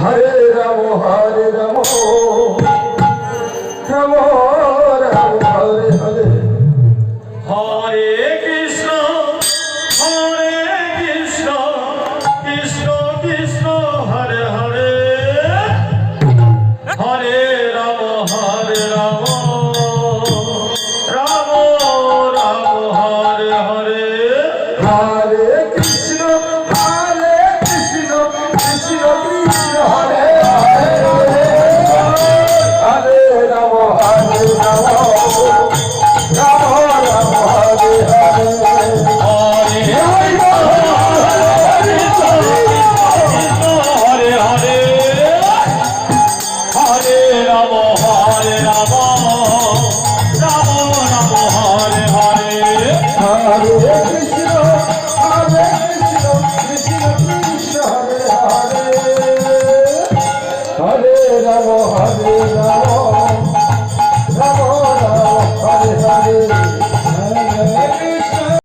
Hare Ram Hare Ram Ram Ram Hare Hare Hare Krishna Krishna Krishna Hare Hare Hare Ram Ram Ram Hare Hare Hare Krishna Krishna Krishna Hare Hare Hare Ram Ram Ram Hare Hare Hare Krishna Krishna Krishna Hare Hare Hare Ram Hare Ram